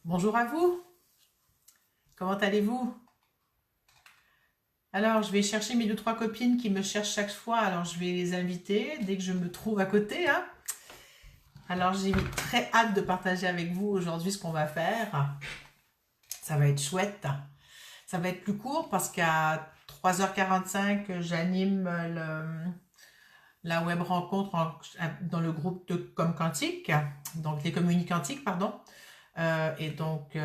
Bonjour à vous, comment allez-vous? Alors, je vais chercher mes deux, trois copines qui me cherchent chaque fois, alors je vais les inviter dès que je me trouve à côté, hein. Alors, j'ai très hâte de partager avec vous aujourd'hui ce qu'on va faire. Ça va être chouette. Ça va être plus court parce qu'à 3h45, j'anime la web rencontre dans le groupe de Comme Quantique, donc les communes quantiques, pardon. Et donc,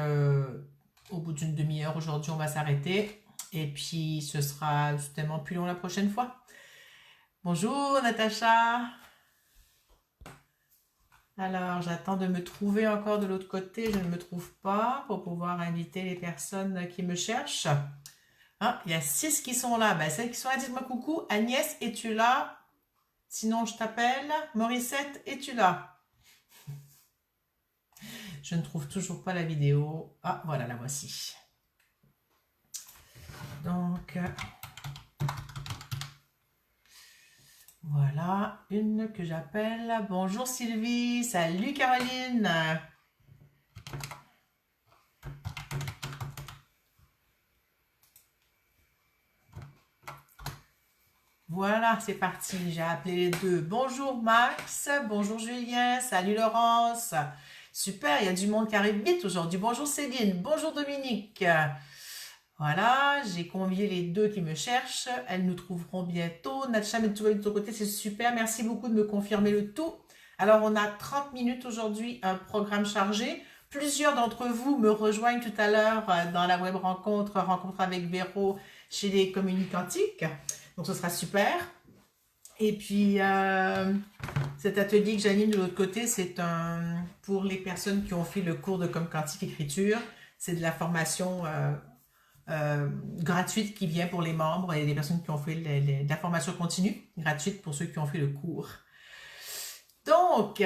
au bout d'une demi-heure aujourd'hui, on va s'arrêter. Et puis, ce sera tellement plus long la prochaine fois. Bonjour Natacha. Alors, j'attends de me trouver encore de l'autre côté. Je ne me trouve pas pour pouvoir inviter les personnes qui me cherchent. Ah, il y a 6 qui sont là. Ben, celles qui sont là, dites-moi coucou. Agnès, es-tu là? Sinon, je t'appelle. Morissette, es-tu là? Je ne trouve toujours pas la vidéo. Ah, voilà, la voici. Donc, voilà, une que j'appelle. Bonjour Sylvie, salut Caroline. Voilà, c'est parti, j'ai appelé les deux. Bonjour Max, bonjour Julien, salut Laurence. Super, il y a du monde qui arrive vite aujourd'hui. Bonjour Céline, bonjour Dominique. Voilà, j'ai convié les deux qui me cherchent. Elles nous trouveront bientôt. Natcha, mais tout va de ton côté, c'est super. Merci beaucoup de me confirmer le tout. Alors, on a 30 minutes aujourd'hui, un programme chargé. Plusieurs d'entre vous me rejoignent tout à l'heure dans la web rencontre avec Véro chez les communicantiques. Donc, ce sera super. Et puis, cet atelier que j'anime de l'autre côté, c'est pour les personnes qui ont fait le cours de Comme Quantique Écriture. C'est de la formation gratuite qui vient pour les membres et les personnes qui ont fait la formation continue, gratuite pour ceux qui ont fait le cours. Donc,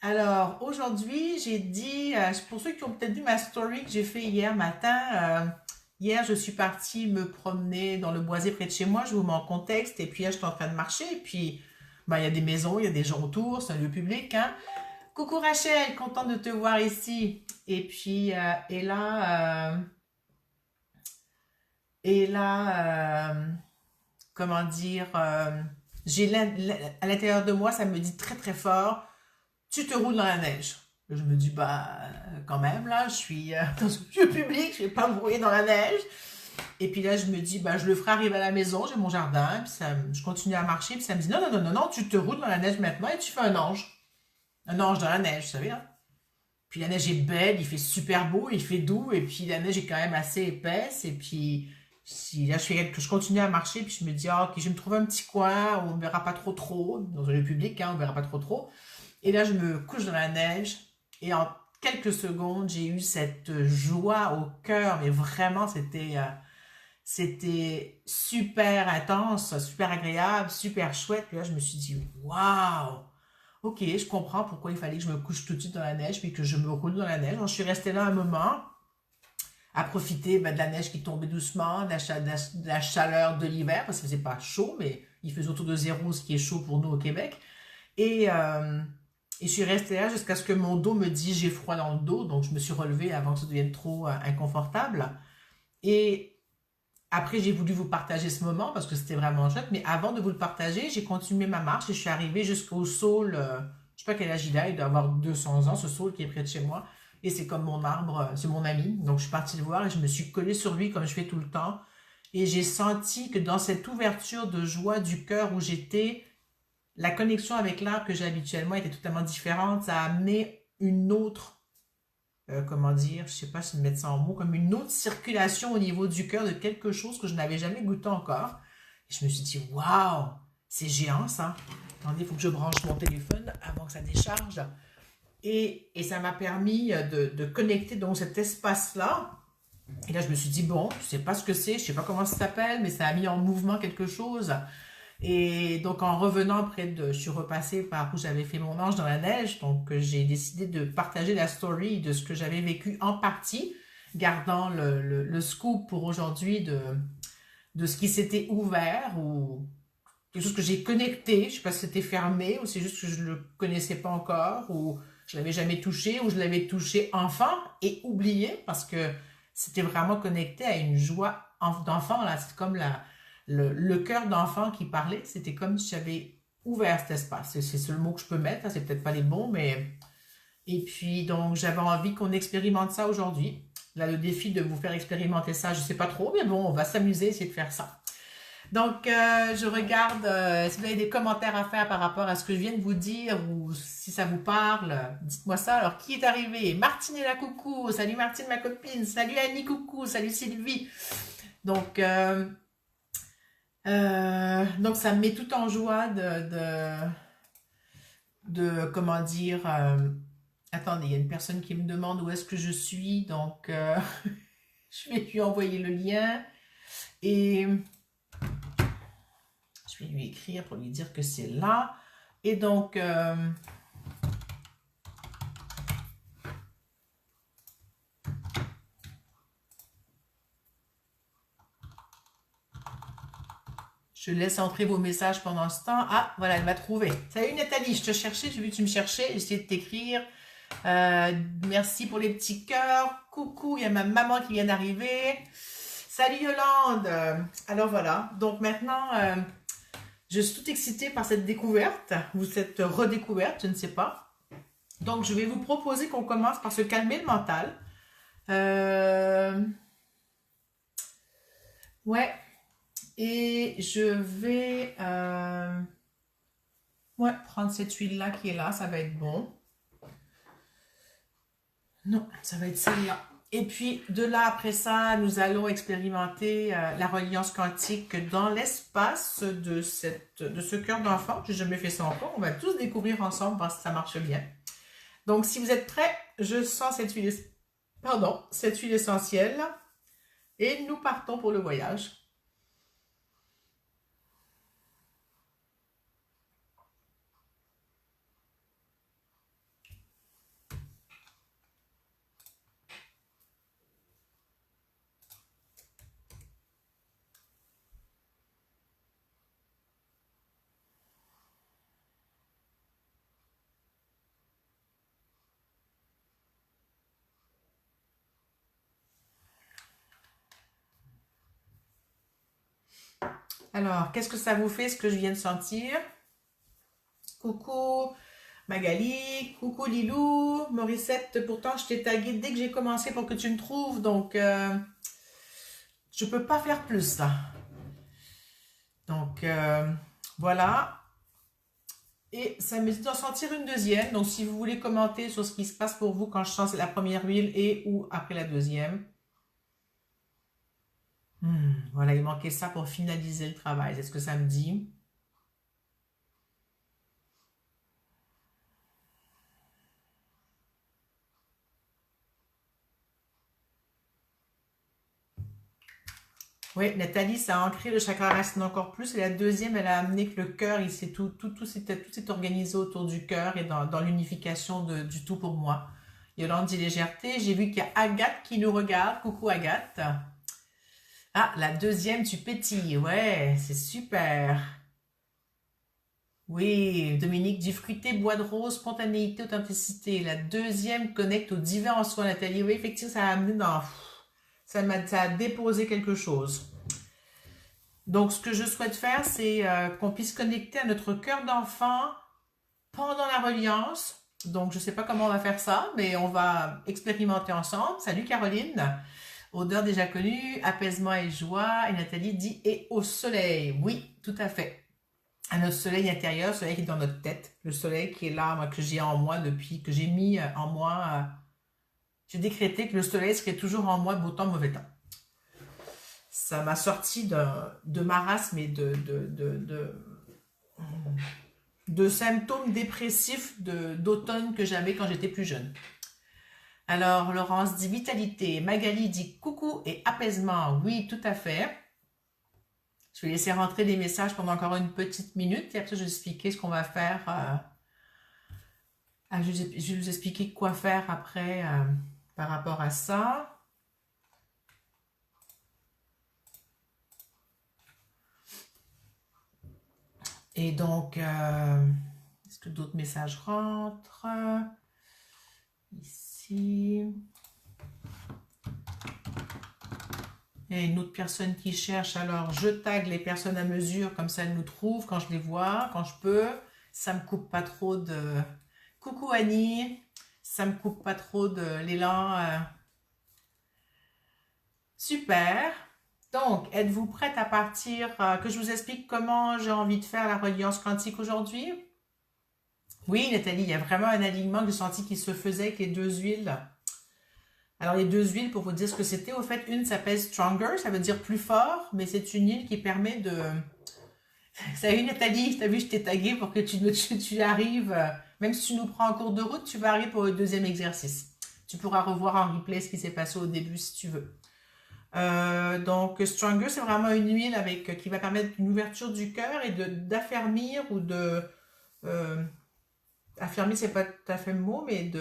alors aujourd'hui, j'ai dit, pour ceux qui ont peut-être vu ma story que j'ai fait hier matin, hier je suis partie me promener dans le boisé près de chez moi, je vous mets en contexte, et puis là je suis en train de marcher, et puis ben, il y a des maisons, il y a des gens autour, c'est un lieu public, hein. Coucou Rachel, contente de te voir ici. Et puis, et là, comment dire, j'ai à l'intérieur de moi, ça me dit très très fort, tu te roules dans la neige. Je me dis, bah, quand même, là, je suis dans un lieu public, je vais pas me rouler dans la neige. Et puis là, je me dis, bah, je le ferai arriver à la maison, j'ai mon jardin, puis je continue à marcher, puis ça me dit, non, non, non, non, non, tu te roules dans la neige maintenant et tu fais un ange. Un ange dans la neige, vous savez, hein. Puis la neige est belle, il fait super beau, il fait doux, et puis la neige est quand même assez épaisse, et puis si là je continue à marcher, puis je me dis, ah, ok, je vais me trouver un petit coin où on ne verra pas trop trop, dans un lieu public, hein, on ne verra pas trop trop. Et là, je me couche dans la neige, et en quelques secondes, j'ai eu cette joie au cœur, mais vraiment, c'était super intense, super agréable, super chouette. Puis là, je me suis dit, waouh! Ok, je comprends pourquoi il fallait que je me couche tout de suite dans la neige puis que je me roule dans la neige. Alors, je suis restée là un moment à profiter ben, de la neige qui tombait doucement, de la chaleur de l'hiver, parce que faisait pas chaud, mais il faisait autour de zéro, ce qui est chaud pour nous au Québec. Et, euh, et je suis restée là jusqu'à ce que mon dos me dise j'ai froid dans le dos, donc je me suis relevée avant que ça devienne trop inconfortable. Et après, j'ai voulu vous partager ce moment parce que c'était vraiment chouette, mais avant de vous le partager, j'ai continué ma marche et je suis arrivée jusqu'au saule. Je sais pas quel âge il a, il doit avoir 200 ans, ce saule qui est près de chez moi. Et c'est comme mon arbre, c'est mon ami. Donc je suis partie le voir et je me suis collée sur lui comme je fais tout le temps. Et j'ai senti que dans cette ouverture de joie du cœur où j'étais, la connexion avec l'arbre que j'ai habituellement était totalement différente. Ça a amené une autre comment dire, je sais pas si mettre ça en mots, comme une autre circulation au niveau du cœur de quelque chose que je n'avais jamais goûté encore. Et je me suis dit, waouh, c'est géant ça. Attendez, il faut que je branche mon téléphone avant que ça décharge. Et ça m'a permis de connecter donc cet espace-là. Et là, je me suis dit, bon, je sais pas ce que c'est, je sais pas comment ça s'appelle, mais ça a mis en mouvement quelque chose. Et donc en revenant je suis repassée par où j'avais fait mon ange dans la neige, donc j'ai décidé de partager la story de ce que j'avais vécu en partie, gardant le scoop pour aujourd'hui de ce qui s'était ouvert ou quelque chose que j'ai connecté, je sais pas si c'était fermé ou c'est juste que je le connaissais pas encore ou je l'avais jamais touché ou je l'avais touché enfant et oublié parce que c'était vraiment connecté à une joie d'enfant. Là, c'est comme le cœur d'enfant qui parlait. C'était comme si j'avais ouvert cet espace. C'est le mot que je peux mettre. C'est peut-être pas les bons, mais... Et puis, donc, j'avais envie qu'on expérimente ça aujourd'hui. Là, le défi de vous faire expérimenter ça, je sais pas trop, mais bon, on va s'amuser, essayer de faire ça. Donc, je regarde si vous avez des commentaires à faire par rapport à ce que je viens de vous dire ou si ça vous parle, dites-moi ça. Alors, qui est arrivé? Martine est là, coucou. Salut Martine, ma copine. Salut Annie, coucou. Salut Sylvie. Donc, donc ça me met tout en joie comment dire... attendez, il y a une personne qui me demande où est-ce que je suis. Donc, je vais lui envoyer le lien. Et... je vais lui écrire pour lui dire que c'est là. Et donc, je laisse entrer vos messages pendant ce temps. Ah, voilà, elle m'a trouvé. Salut Nathalie, je te cherchais, j'ai vu que tu me cherchais, j'ai essayé de t'écrire. Merci pour les petits cœurs. Coucou, il y a ma maman qui vient d'arriver. Salut Yolande. Alors voilà, donc maintenant... je suis toute excitée par cette découverte, ou cette redécouverte, je ne sais pas. Donc, je vais vous proposer qu'on commence par se calmer le mental. Ouais. Et je vais ouais, prendre cette huile-là qui est là, ça va être bon. Non, ça va être celle-là. Et puis, de là, après ça, nous allons expérimenter la reliance quantique dans l'espace de ce cœur d'enfant. Je n'ai jamais fait ça encore. On va tous découvrir ensemble, voir si ça marche bien. Donc, si vous êtes prêts, je sens cette huile, cette huile essentielle. Et nous partons pour le voyage. Alors, qu'est-ce que ça vous fait, ce que je viens de sentir? Coucou Magali, coucou Lilou, Morissette, pourtant je t'ai tagué dès que j'ai commencé pour que tu me trouves, donc je peux pas faire plus là. Donc voilà. Et ça me dit d'en sentir une deuxième, donc si vous voulez commenter sur ce qui se passe pour vous quand je sens la première huile et ou après la deuxième. Voilà, il manquait ça pour finaliser le travail, c'est ce que ça me dit. Oui, Nathalie, ça a ancré le chakra racine encore plus. Et la deuxième, elle a amené que le cœur, tout s'est organisé autour du cœur et dans l'unification du tout pour moi. Yolande dit légèreté. J'ai vu qu'il y a Agathe qui nous regarde. Coucou Agathe. Ah, la deuxième, tu pétilles. Ouais, c'est super. Oui, Dominique dit fruité, bois de rose, spontanéité, authenticité. La deuxième connecte au divin en soi, Nathalie. Oui, effectivement, ça a amené dans... ça a déposé quelque chose. Donc, ce que je souhaite faire, c'est qu'on puisse connecter à notre cœur d'enfant pendant la reliance. Donc, je ne sais pas comment on va faire ça, mais on va expérimenter ensemble. Salut Caroline. Odeur déjà connue, apaisement et joie. Et Nathalie dit et au soleil. Oui, tout à fait. À notre soleil intérieur, le soleil qui est dans notre tête. Le soleil qui est là, moi, que j'ai en moi depuis, que j'ai mis en moi. J'ai décrété que le soleil serait toujours en moi, beau temps, mauvais temps. Ça m'a sorti de marasme et de symptômes dépressifs d'automne que j'avais quand j'étais plus jeune. Alors, Laurence dit vitalité. Magali dit coucou et apaisement. Oui, tout à fait. Je vais laisser rentrer des messages pendant encore une petite minute et après je vais expliquer ce qu'on va faire. Je vais vous expliquer quoi faire après par rapport à ça. Et donc, est-ce que d'autres messages rentrent? Ici. Il y a une autre personne qui cherche, alors je tag les personnes à mesure, comme ça elles nous trouvent quand je les vois, quand je peux. Ça me coupe pas trop de... Coucou Annie, ça me coupe pas trop de l'élan. Super. Donc, êtes-vous prête à partir, que je vous explique comment j'ai envie de faire la reliance quantique aujourd'hui? Oui, Nathalie, il y a vraiment un alignement que j'ai senti qui se faisait avec les deux huiles. Alors, les deux huiles, pour vous dire ce que c'était, au fait, une s'appelle Stronger, ça veut dire plus fort, mais c'est une huile qui permet de... Salut Nathalie, t'as vu, je t'ai tagué pour que tu arrives, même si tu nous prends en cours de route, tu vas arriver pour le deuxième exercice. Tu pourras revoir en replay ce qui s'est passé au début si tu veux. Donc, Stronger, c'est vraiment une huile qui va permettre une ouverture du cœur et d'affermir ou de... euh, affermir, c'est pas tout à fait le mot, mais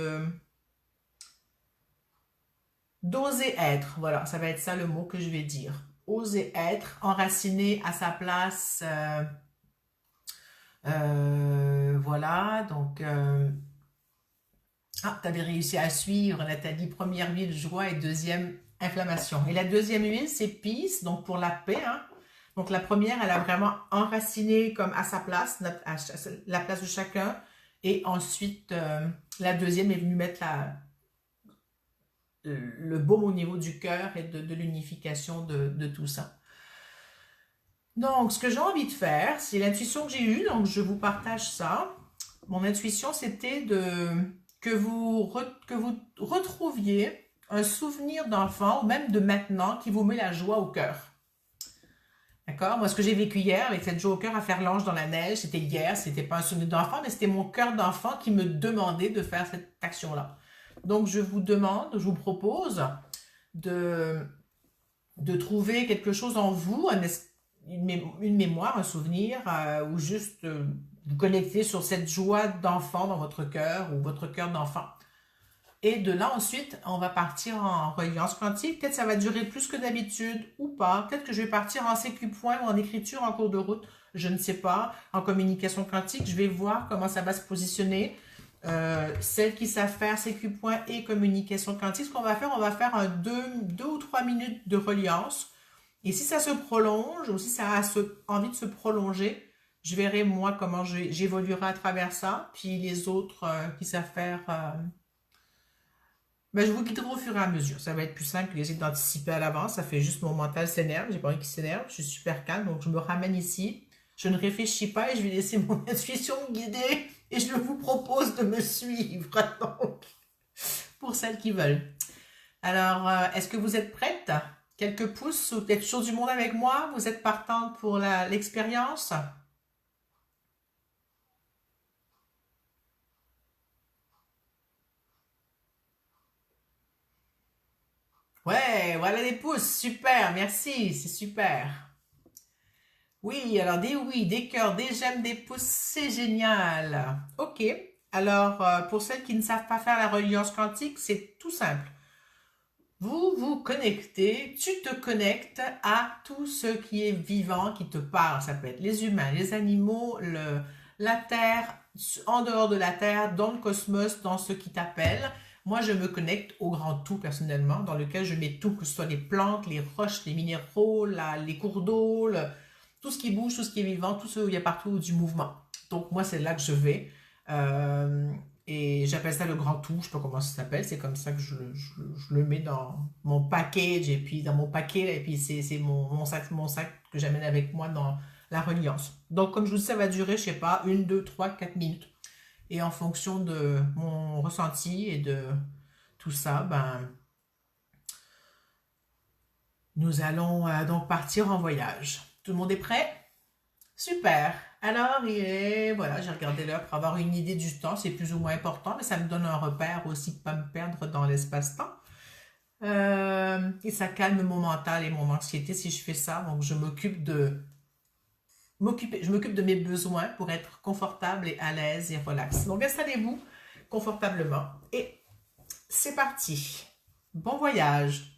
d'oser être. Voilà, ça va être ça le mot que je vais dire. Oser être, enraciné à sa place. Voilà, donc... ah, tu avais réussi à suivre, Nathalie. Première huile, joie et deuxième, inflammation. Et la deuxième huile, c'est Peace, donc pour la paix. Hein. Donc la première, elle a vraiment enraciné comme à sa place, à la place de chacun. Et ensuite, la deuxième est venue mettre le baume au niveau du cœur et de l'unification de tout ça. Donc, ce que j'ai envie de faire, c'est l'intuition que j'ai eue, donc je vous partage ça. Mon intuition, c'était que que vous retrouviez un souvenir d'enfant, ou même de maintenant, qui vous met la joie au cœur. D'accord? Moi, ce que j'ai vécu hier avec cette joie au cœur à faire l'ange dans la neige, c'était hier, c'était pas un souvenir d'enfant, mais c'était mon cœur d'enfant qui me demandait de faire cette action-là. Donc, je vous demande, je vous propose de, de trouver quelque chose en vous, une mémoire, un souvenir, ou juste vous connecter sur cette joie d'enfant dans votre cœur ou votre cœur d'enfant. Et de là, ensuite, on va partir en reliance quantique. Peut-être ça va durer plus que d'habitude ou pas. Peut-être que je vais partir en CQ point ou en écriture en cours de route. Je ne sais pas. En communication quantique, je vais voir comment ça va se positionner. Celles qui savent faire CQ point et communication quantique, ce qu'on va faire un 2 ou 3 minutes de reliance. Et si ça se prolonge ou si ça a envie de se prolonger, je verrai moi comment j'évoluerai à travers ça. Puis les autres qui savent faire... ben, je vous guiderai au fur et à mesure. Ça va être plus simple que d'essayer d'anticiper à l'avance. Ça fait juste mon mental s'énerve. J'ai pas envie qu'il s'énerve. Je suis super calme. Donc, je me ramène ici. Je ne réfléchis pas et je vais laisser mon intuition me guider. Et je vous propose de me suivre. Donc, pour celles qui veulent. Alors, est-ce que vous êtes prête? Quelques pouces ou peut-être chose du monde avec moi? Vous êtes partante pour l'expérience? Ouais, voilà les pouces. Super, merci. C'est super. Oui, alors des oui, des cœurs, des j'aime, des pouces, c'est génial. Ok, alors pour celles qui ne savent pas faire la reliance quantique, c'est tout simple. Vous vous connectez, tu te connectes à tout ce qui est vivant qui te parle. Ça peut être les humains, les animaux, la Terre, en dehors de la Terre, dans le cosmos, dans ce qui t'appelle. Moi, je me connecte au grand tout personnellement, dans lequel je mets tout, que ce soit les plantes, les roches, les minéraux, les cours d'eau, tout ce qui bouge, tout ce qui est vivant, tout ce où il y a partout du mouvement. Donc moi, c'est là que je vais. Euh, et j'appelle ça le grand tout, je sais pas comment ça s'appelle, c'est comme ça que je le mets dans mon package, et puis dans mon paquet, et puis c'est mon sac que j'amène avec moi dans la reliance. Donc comme je vous dis, ça va durer, je sais pas, une, deux, trois, 4 minutes. Et en fonction de mon ressenti et de tout ça, ben, nous allons donc partir en voyage. Tout le monde est prêt? Super. Alors, voilà, j'ai regardé l'heure pour avoir une idée du temps. C'est plus ou moins important, mais ça me donne un repère aussi de ne pas me perdre dans l'espace-temps. Et ça calme mon mental et mon anxiété si je fais ça. Donc, je m'occupe de mes besoins pour être confortable et à l'aise et relax. Donc, installez-vous confortablement et c'est parti. Bon voyage.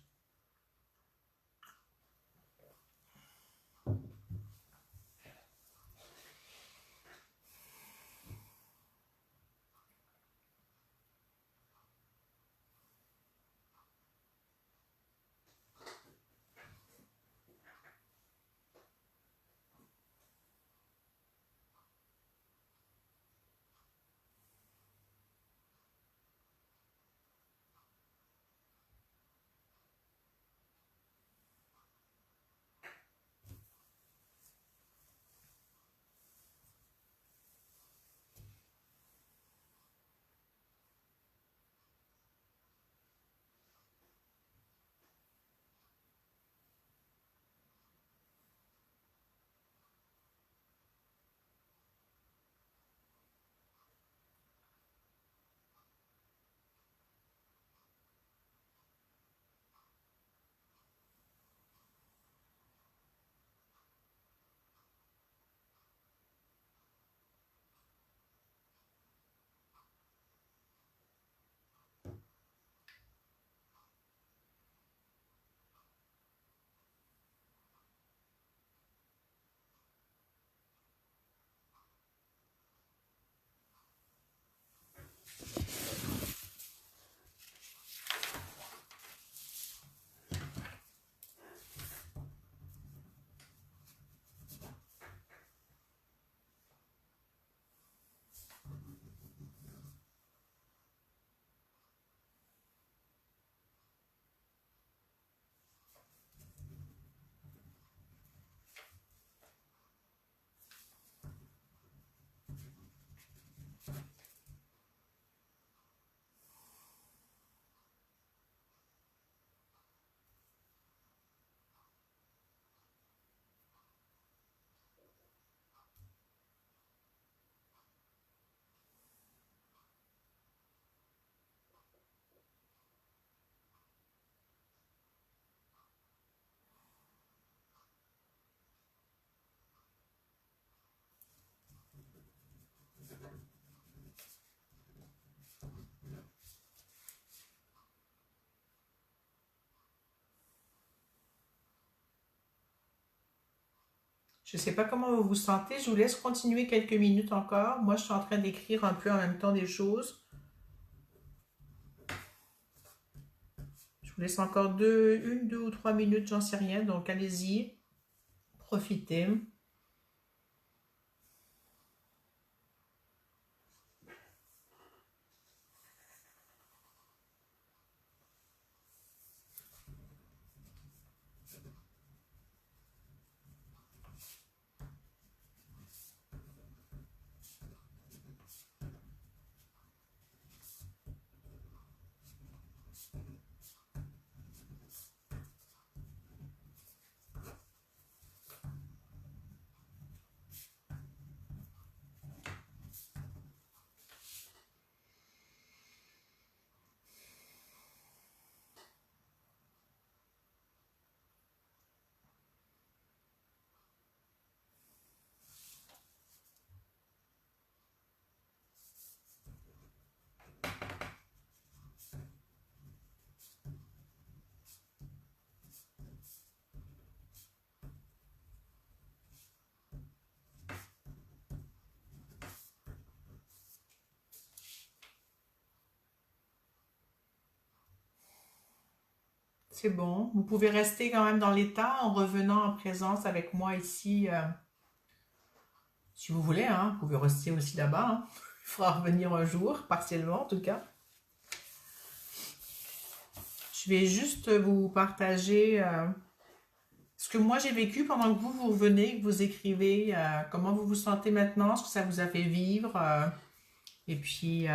Je ne sais pas comment vous vous sentez. Je vous laisse continuer quelques minutes encore. Moi, je suis en train d'écrire un peu en même temps des choses. Je vous laisse encore une, 2 ou 3 minutes, j'en sais rien. Donc, allez-y, profitez. C'est bon. Vous pouvez rester quand même dans l'état en revenant en présence avec moi ici, si vous voulez, hein. Vous pouvez rester aussi là-bas, hein. Il faudra revenir un jour, partiellement en tout cas. Je vais juste vous partager ce que moi j'ai vécu pendant que vous revenez, que vous écrivez, comment vous vous sentez maintenant, ce que ça vous a fait vivre. Et puis,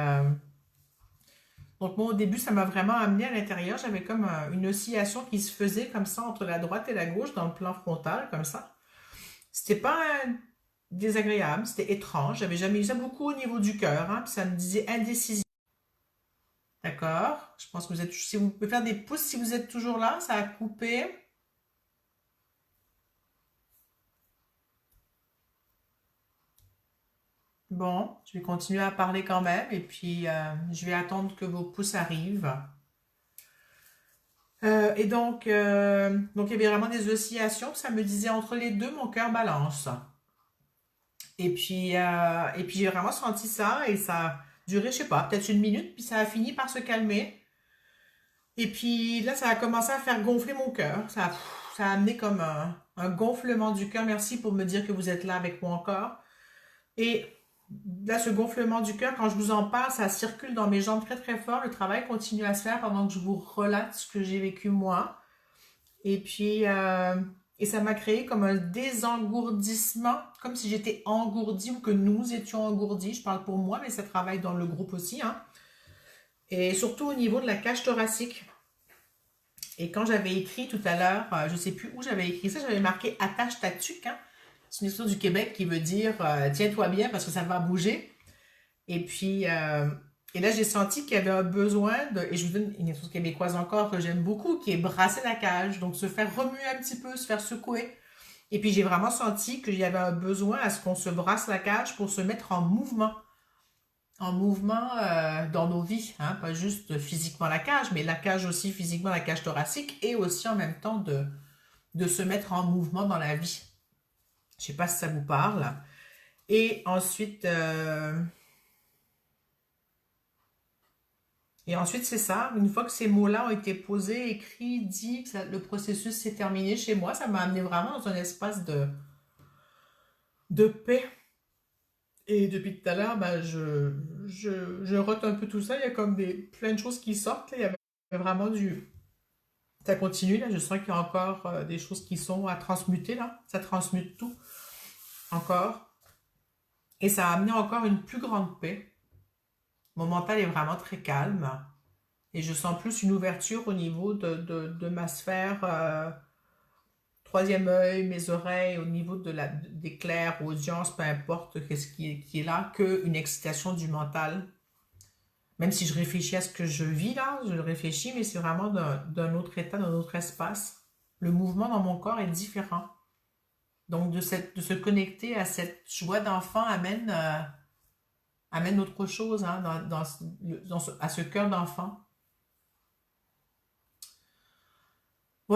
donc moi au début, ça m'a vraiment amené à l'intérieur. J'avais comme une oscillation qui se faisait comme ça entre la droite et la gauche dans le plan frontal, comme ça. C'était pas désagréable, c'était étrange. J'avais jamais eu ça beaucoup au niveau du cœur, hein, puis ça me disait indécision. D'accord? Je pense que vous êtes. Si vous pouvez faire des pouces si vous êtes toujours là, ça a coupé. Bon, je vais continuer à parler quand même et puis je vais attendre que vos pouces arrivent. Donc il y avait vraiment des oscillations. Ça me disait entre les deux, mon cœur balance. Et puis j'ai vraiment senti ça et ça a duré, je sais pas, peut-être une minute, puis ça a fini par se calmer. Et puis là, ça a commencé à faire gonfler mon cœur. Ça a amené comme un gonflement du cœur. Merci pour me dire que vous êtes là avec moi encore. Et là, ce gonflement du cœur, quand je vous en parle, ça circule dans mes jambes très très fort. Le travail continue à se faire pendant que je vous relate ce que j'ai vécu moi. Et puis, et ça m'a créé comme un désengourdissement, comme si j'étais engourdie ou que nous étions engourdis. Je parle pour moi, mais ça travaille dans le groupe aussi, hein. Et surtout au niveau de la cage thoracique. Et quand j'avais écrit tout à l'heure, je ne sais plus où j'avais écrit ça, j'avais marqué attache ta tuque, hein. C'est une histoire du Québec qui veut dire tiens-toi bien parce que ça va bouger. Et puis, et là, j'ai senti qu'il y avait un besoin de, et je vous donne une histoire québécoise encore que j'aime beaucoup, qui est brasser la cage, donc se faire remuer un petit peu, se faire secouer. Et puis, j'ai vraiment senti qu'il y avait un besoin à ce qu'on se brasse la cage pour se mettre en mouvement dans nos vies, hein, pas juste physiquement la cage, mais la cage aussi physiquement, la cage thoracique, et aussi en même temps de se mettre en mouvement dans la vie. Je sais pas si ça vous parle. Et ensuite, c'est ça. Une fois que ces mots-là ont été posés, écrits, dits, que le processus s'est terminé chez moi, ça m'a amené vraiment dans un espace de paix. Et depuis tout à l'heure, ben, je rote un peu tout ça. Il y a comme plein de choses qui sortent, là. Il y avait vraiment du... Ça continue, là. Je sens qu'il y a encore des choses qui sont à transmuter, là. Ça transmute tout, encore. Et ça a amené encore une plus grande paix. Mon mental est vraiment très calme. Et je sens plus une ouverture au niveau de ma sphère, troisième œil, mes oreilles, au niveau des clairs, audience, peu importe qu'est-ce qui est là, qu'une excitation du mental. Même si je réfléchis à ce que je vis là, je le réfléchis, mais c'est vraiment d'un autre état, d'un autre espace. Le mouvement dans mon corps est différent. Donc de se connecter à cette joie d'enfant amène autre chose, hein, à ce cœur d'enfant.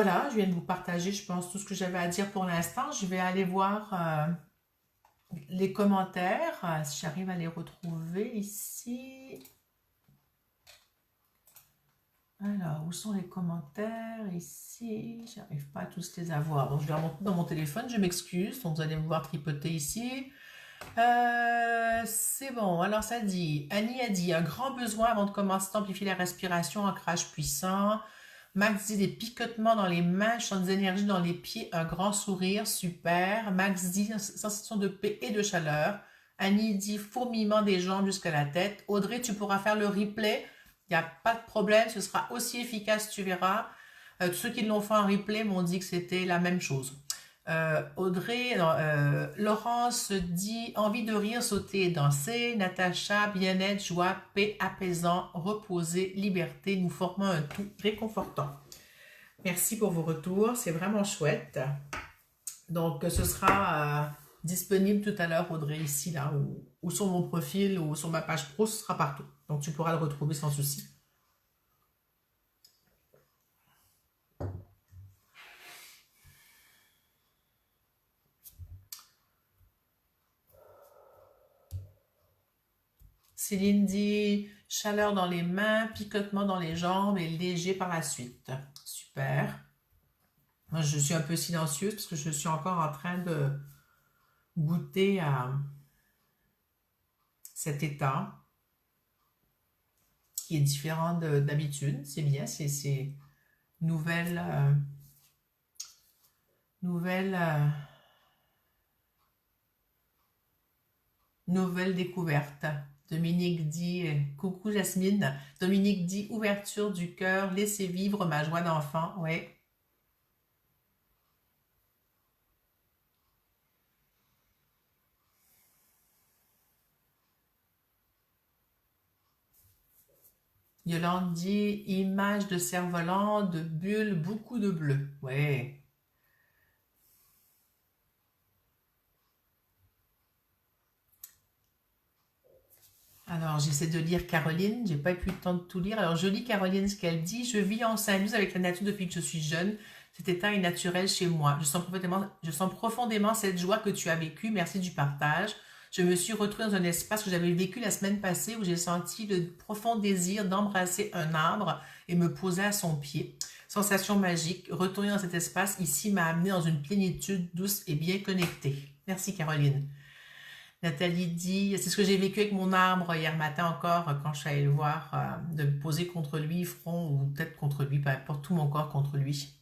Voilà, je viens de vous partager, je pense, tout ce que j'avais à dire pour l'instant. Je vais aller voir les commentaires, si j'arrive à les retrouver ici. Alors, où sont les commentaires ici? J'arrive pas à tous les avoir. Donc, je vais remonter dans mon téléphone, je m'excuse. Donc, vous allez me voir tripoter ici. C'est bon. Alors, ça dit, Annie a dit, un grand besoin avant de commencer d'amplifier la respiration, ancrage puissant. Max dit des picotements dans les mains, je sens des énergies dans les pieds, un grand sourire, super. Max dit sensation de paix et de chaleur. Annie dit fourmillement des jambes jusqu'à la tête. Audrey, tu pourras faire le replay. Il n'y a pas de problème, ce sera aussi efficace, tu verras. Tous ceux qui l'ont fait en replay m'ont dit que c'était la même chose. Audrey, non, Laurence dit envie de rire, sauter et danser. Natacha, bien-être, joie, paix, apaisant, reposer, liberté. Nous formons un tout réconfortant. Merci pour vos retours, c'est vraiment chouette. Donc, ce sera disponible tout à l'heure, Audrey, ici, là, ou sur mon profil, ou sur ma page pro, ce sera partout. Donc, tu pourras le retrouver sans souci. Céline dit chaleur dans les mains, picotement dans les jambes et léger par la suite. Super. Moi, je suis un peu silencieuse parce que je suis encore en train de goûter à cet état qui est différent d'habitude. C'est bien, c'est nouvelle, nouvelle, nouvelle découverte. Dominique dit, coucou Jasmine. Dominique dit, ouverture du cœur, laissez vivre ma joie d'enfant. Ouais. Yolande dit, image de cerf-volant, de bulles, beaucoup de bleu. Ouais. Alors, j'essaie de lire Caroline, j'ai pas eu le temps de tout lire. Alors, je lis Caroline ce qu'elle dit. Je vis en symbiose avec la nature depuis que je suis jeune. Cet état est naturel chez moi. Je sens profondément cette joie que tu as vécue. Merci du partage. Je me suis retrouvée dans un espace que j'avais vécu la semaine passée où j'ai senti le profond désir d'embrasser un arbre et me poser à son pied. Sensation magique. Retourner dans cet espace ici m'a amené dans une plénitude douce et bien connectée. Merci Caroline. Nathalie dit, c'est ce que j'ai vécu avec mon arbre hier matin encore quand je suis allée le voir, de me poser contre lui, front ou tête contre lui, peu importe, tout mon corps contre lui.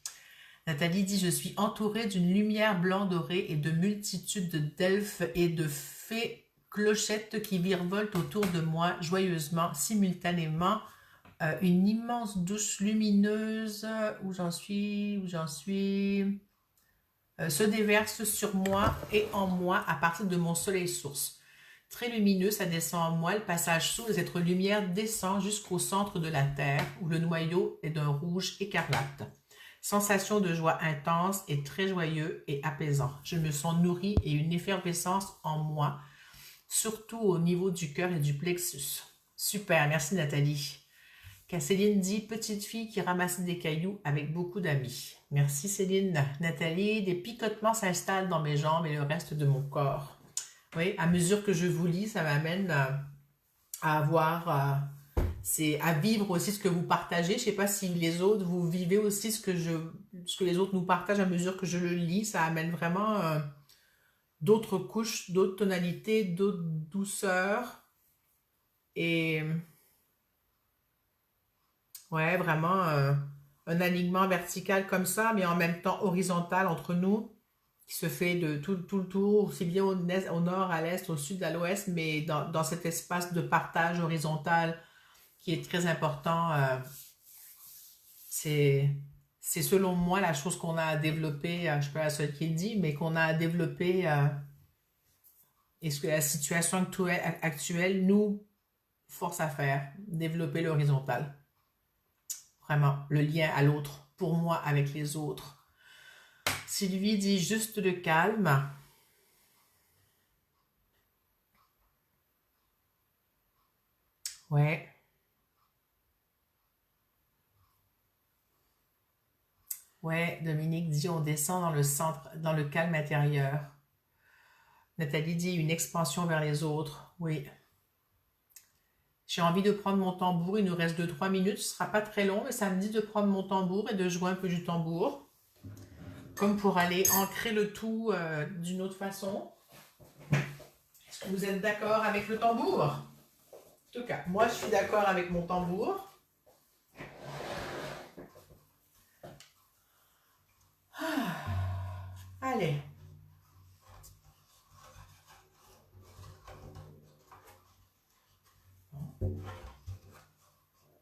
Nathalie dit, je suis entourée d'une lumière blanc dorée et de multitudes d'elfes et de fées clochettes qui virevoltent autour de moi joyeusement, simultanément. Une immense douche lumineuse, où j'en suis, se déverse sur moi et en moi à partir de mon soleil source. Très lumineux, ça descend en moi, le passage sous les êtres lumière descend jusqu'au centre de la Terre, où le noyau est d'un rouge écarlate. Sensation de joie intense et très joyeux et apaisant. Je me sens nourri et une effervescence en moi, surtout au niveau du cœur et du plexus. Super, merci Nathalie. Céline dit, petite fille qui ramassait des cailloux avec beaucoup d'amis. Merci Céline. Nathalie, des picotements s'installent dans mes jambes et le reste de mon corps. Oui, à mesure que je vous lis, ça m'amène à avoir, c'est à vivre aussi ce que vous partagez. Je ne sais pas si les autres, vous vivez aussi ce que les autres nous partagent à mesure que je le lis. Ça amène vraiment d'autres couches, d'autres tonalités, d'autres douceurs. Et ouais, vraiment un alignement vertical comme ça, mais en même temps horizontal entre nous, qui se fait de tout le tour, aussi bien au nord, à l'est, au sud, à l'ouest, mais dans cet espace de partage horizontal qui est très important. C'est, c'est selon moi la chose qu'on a à développer, je ne suis pas la seule qui le dit, mais qu'on a à développer, et ce que la situation actuelle nous force à faire, développer l'horizontal. Vraiment, le lien à l'autre, pour moi, avec les autres. Sylvie dit juste le calme. Ouais. Ouais, Dominique dit on descend dans le centre, dans le calme intérieur. Nathalie dit une expansion vers les autres. Oui. J'ai envie de prendre mon tambour. Il nous reste 2-3 minutes. Ce sera pas très long, mais ça me dit de prendre mon tambour et de jouer un peu du tambour. Comme pour aller ancrer le tout d'une autre façon. Est-ce que vous êtes d'accord avec le tambour? En tout cas, moi je suis d'accord avec mon tambour. Allez.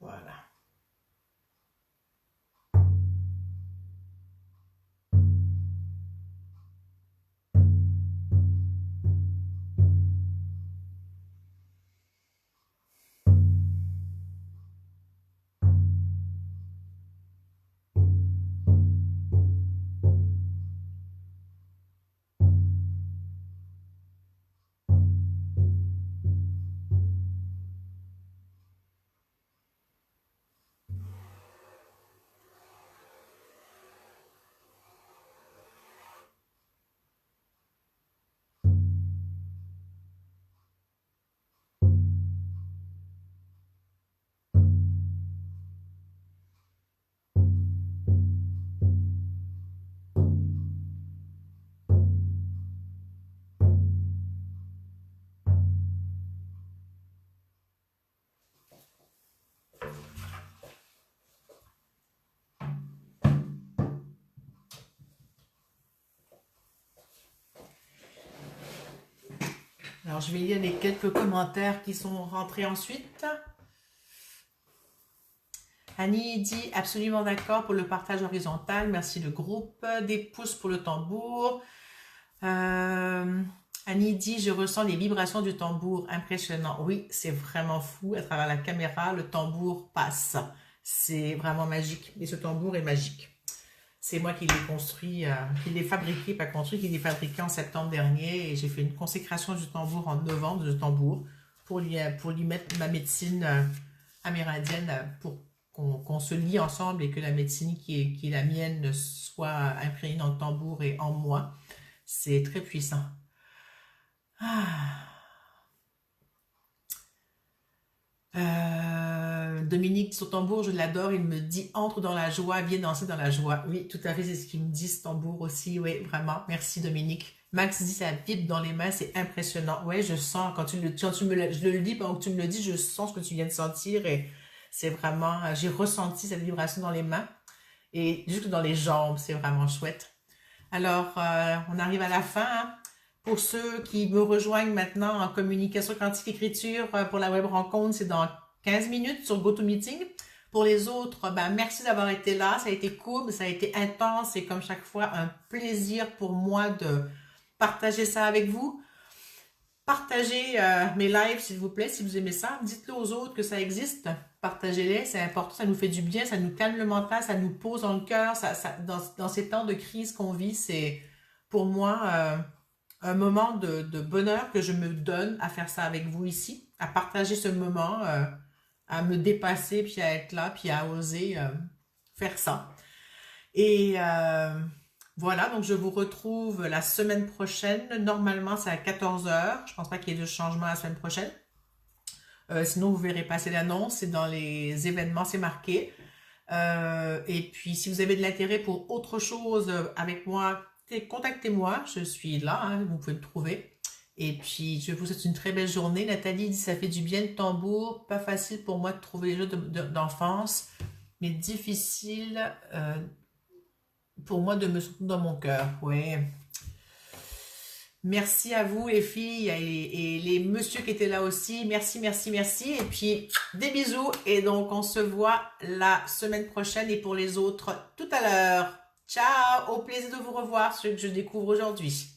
Voilà. Alors, je vais lire les quelques commentaires qui sont rentrés ensuite. Annie dit absolument d'accord pour le partage horizontal. Merci le groupe. Des pouces pour le tambour. Annie dit je ressens les vibrations du tambour. Impressionnant. Oui, c'est vraiment fou. À travers la caméra, le tambour passe. C'est vraiment magique. Et ce tambour est magique. C'est moi qui l'ai construit, qui l'ai fabriqué, pas construit, qui l'ai fabriqué en septembre dernier. Et j'ai fait une consécration du tambour en novembre, du tambour, pour lui mettre ma médecine amérindienne pour qu'on se lie ensemble et que la médecine qui est la mienne soit imprégnée dans le tambour et en moi. C'est très puissant. Dominique, son tambour, je l'adore. Il me dit entre dans la joie, viens danser dans la joie. Oui, tout à fait, c'est ce qu'il me dit, ce tambour aussi. Oui, vraiment. Merci Dominique. Max dit ça vibre dans les mains, c'est impressionnant. Oui, je sens quand je le dis pendant que tu me le dis, je sens ce que tu viens de sentir et c'est vraiment, j'ai ressenti cette vibration dans les mains et jusque dans les jambes, c'est vraiment chouette. Alors, on arrive à la fin. Hein. Pour ceux qui me rejoignent maintenant en communication quantique écriture pour la web rencontre, c'est dans 15 minutes sur GoToMeeting. Pour les autres, ben, merci d'avoir été là. Ça a été cool, ça a été intense et comme chaque fois, un plaisir pour moi de partager ça avec vous. Partagez mes lives, s'il vous plaît, si vous aimez ça. Dites-le aux autres que ça existe. Partagez-les, c'est important, ça nous fait du bien, ça nous calme le mental, ça nous pose dans le cœur. Dans ces temps de crise qu'on vit, c'est pour moi un moment de bonheur que je me donne à faire ça avec vous ici, à partager ce moment, à me dépasser, puis à être là, puis à oser faire ça. Et voilà, donc je vous retrouve la semaine prochaine. Normalement, c'est à 14 h. Je pense pas qu'il y ait de changement la semaine prochaine. Sinon, vous verrez passer l'annonce. C'est dans les événements, c'est marqué. Et puis, si vous avez de l'intérêt pour autre chose avec moi, contactez-moi. Je suis là, hein, vous pouvez me trouver. Et puis, je vous souhaite une très belle journée. Nathalie dit, ça fait du bien le tambour. Pas facile pour moi de trouver les jeux d'enfance, mais difficile pour moi de me soutenir dans mon cœur. Oui. Merci à vous les filles et les messieurs qui étaient là aussi. Merci, merci, merci. Et puis, des bisous. Et donc, on se voit la semaine prochaine et pour les autres tout à l'heure. Ciao, au plaisir de vous revoir, ceux que je découvre aujourd'hui.